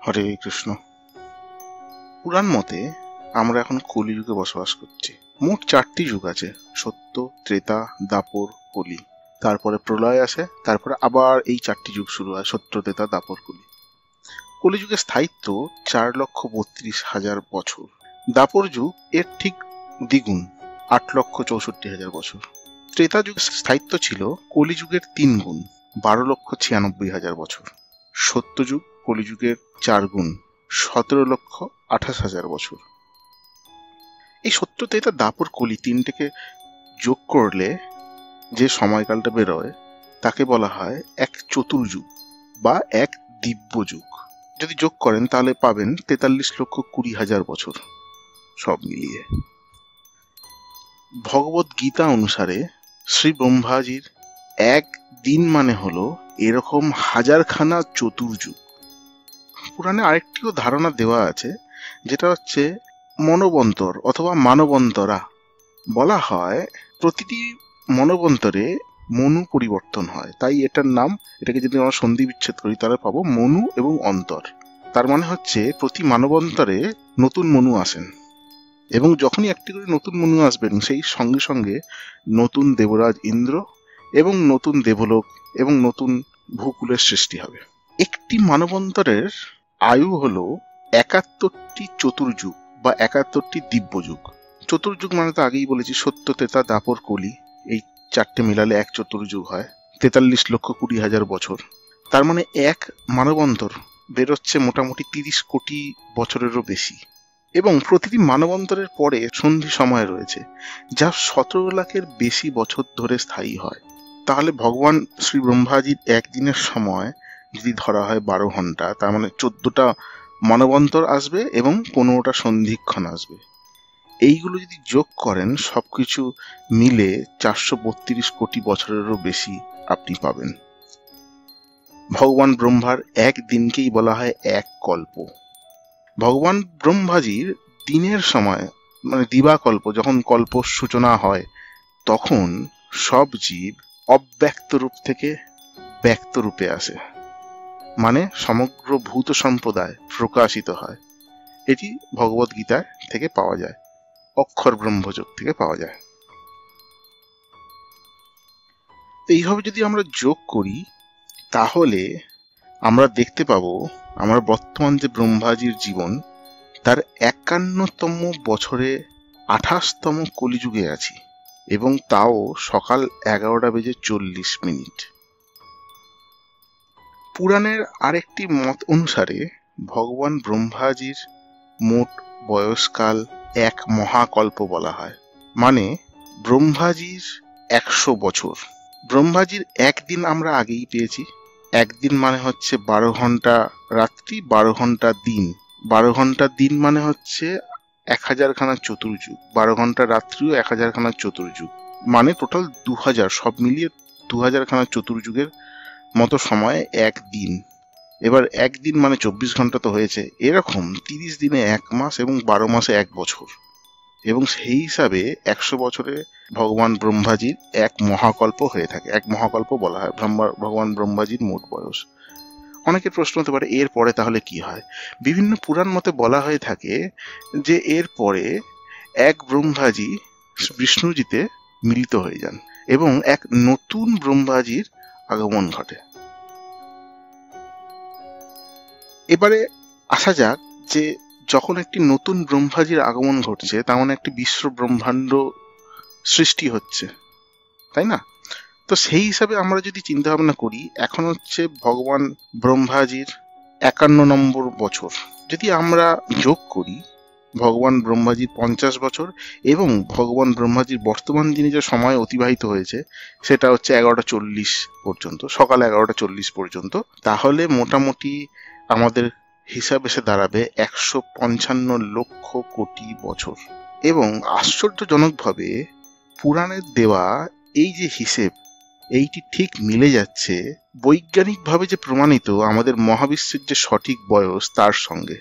হরে কৃষ্ণ। পুরাণ মতে আমরা এখন কলিযুগে বসবাস করছি। মোট 4টি যুগ আছে, সত্য, ত্রেতা, দাপর, কলি। তারপরে প্রলয় আসে, তারপরে আবার এই 4টি যুগ শুরু হয়, সত্য, ত্রেতা, দাপর, কলি। কলিযুগের স্থায়িত্ব 4,32,000 বছর। দাপর যুগ এর ঠিক দ্বিগুণ, 8,64,000 বছর। ত্রেতা যুগের স্থায়িত্ব ছিল কলিযুগের 3 গুণ, 12,96,000 বছর। সত্যযুগ কলিযুগের 4 গুণ, 17,28,000 বছর। এই সত্য, ত্রেতা, দাপর, কলি তিনটেকে যোগ করলে যে সময়কালটা বেরোয় তাকে বলা হয় এক চতুর্যুগ বা এক দিব্য যুগ। যদি যোগ করেন তাহলে পাবেন 43,20,000 বছর সব মিলিয়ে। ভগবত গীতা অনুসারে শ্রী ব্রহ্মাজির এক দিন মানে হলো এরকম 1000খানা চতুর্যুগ। পুরাণে আরেকটিও ধারণা দেওয়া আছে, যেটা হচ্ছে মনবন্তর অথবা মানবন্তরা। বলা হয় প্রতিটি মনবন্তরে মনু পরিবর্তন হয়, তাই এটার নাম, এটাকে যদি আমরা সন্ধি বিচ্ছেদ করি তাহলে পাবো মনু এবং অন্তর। তার মানে হচ্ছে প্রতি মানবন্তরে নতুন মনু আসেন, এবং যখনই একটি করে নতুন মনু আসবেন সেই সঙ্গে সঙ্গে নতুন দেবরাজ ইন্দ্র এবং নতুন দেবলোক এবং নতুন ভূকুলের সৃষ্টি হবে। একটি মানবন্তরের আয়ু হলো 71টি চতুর্যুগ বা 71টি দিব্যযুগ। চতুর্যুগ মানে তো আগেই বলেছি, সত্য, ত্রেতা, দাপর, কলি, এই 4টে মিলালে এক চতুর্যুগ হয়, 43,20,000 বছর। তার মানে এক মানবন্তর বেরোচ্ছে মোটামুটি 30 কোটি বছরেরও বেশি। এবং প্রতিটি মানবন্তরের পরে সন্ধি সময় রয়েছে, যা 17 লাখের বেশি বছর ধরে স্থায়ী হয়। তাহলে ভগবান শ্রী ব্রহ্মাজির একদিনের সময় যদি ধরা হয় 12 ঘন্টা, তার মানে 14টা মানবন্তর আসবে এবং 15টা সন্ধিক্ষণ আসবে। এইগুলো যদি যোগ করেন সবকিছু মিলে 432 কোটি বছরেরও বেশি আপনি পাবেন। ভগবান ব্রহ্মার এক দিনকেই বলা হয় এক কল্প। ভগবান ব্রহ্মাজির দিনের সময় মানে দিবাকল্প, যখন কল্প সূচনা হয় তখন সব জীব অব্যক্ত রূপ থেকে ব্যক্ত রূপে আসে, মানে সমগ্র ভূত সম্প্রদায় প্রকাশিত হয়। এটি ভগবত গীতায় থেকে পাওয়া যায়, অক্ষর ব্রহ্মযোগ থেকে পাওয়া যায়। এইভাবে যদি আমরা যোগ করি তাহলে আমরা দেখতে পাবো আমরা বর্তমান যে ব্রহ্মাজির জীবন তার 51তম বছরে 28তম কলিযুগে আছি, এবং তাও সকাল 11:40। পুরাণের আরেকটি মত অনুসারে ভগবান ব্রহ্মাজির মোট বয়সকাল এক মহাকল্প বলা হয়, মানে ব্রহ্মাজির 100 বছর। ব্রহ্মাজির একদিন আমরা আগেই পেয়েছি। একদিন মানে হচ্ছে 12 ঘন্টা রাত্রি, 12 ঘন্টা দিন। 12 ঘন্টা দিন মানে হচ্ছে 1000খানা চতুর্যুগ, 12 ঘন্টা রাত্রিও 1000খানা চতুর্যুগ, মানে টোটাল 2000, সব মিলিয়ে 2000খানা চতুর্যুগের মতো সময় একদিন। এবার একদিন মানে 24 ঘন্টা তো হয়েছে, এরকম 30 দিনে 1 মাস এবং 12 মাসে 1 বছর, এবং সেই হিসাবে 100 বছরে ভগবান ব্রহ্মাজির এক মহাকল্প হয়ে থাকে। এক মহাকল্প বলা হয় ভগবান ব্রহ্মাজির মোট বয়স। অনেকের প্রশ্ন হতে পারে এর পরে তাহলে কি হয়। বিভিন্ন পুরাণ মতে বলা হয়ে থাকে যে এর পরে এক ব্রহ্মাজি বিষ্ণুজিতে মিলিত হয়ে যান এবং এক নতুন ব্রহ্মাজির আগমন ঘটে। এবারে আসা যাক যে যখন একটি নতুন ব্রহ্মাজির আগমন ঘটছে তার মানে একটি বিশ্ব ব্রহ্মাণ্ড সৃষ্টি হচ্ছে, তাই না? তো সেই হিসাবে আমরা যদি চিন্তা ভাবনা করি, এখন হচ্ছে ভগবান ব্রহ্মাজির 51 নম্বর বছর। যদি আমরা যোগ করি ভগবান ব্রহ্মাজির 50 বছর এবং ভগবান ব্রহ্মাজির বর্তমান দিনে যে সময় অতিবাহিত হয়েছে সেটা হচ্ছে 11:40 পর্যন্ত, সকাল 11:40 পর্যন্ত, তাহলে মোটামুটি আমাদের হিসাব এসে দাঁড়াবে 155 লক্ষ কোটি বছর। এবং আশ্চর্যজনকভাবে পুরাণের দেওয়া এই যে হিসেব, এইটি ঠিক মিলে যাচ্ছে বৈজ্ঞানিকভাবে যে প্রমাণিত আমাদের মহাবিশ্বের যে সঠিক বয়স তার সঙ্গে।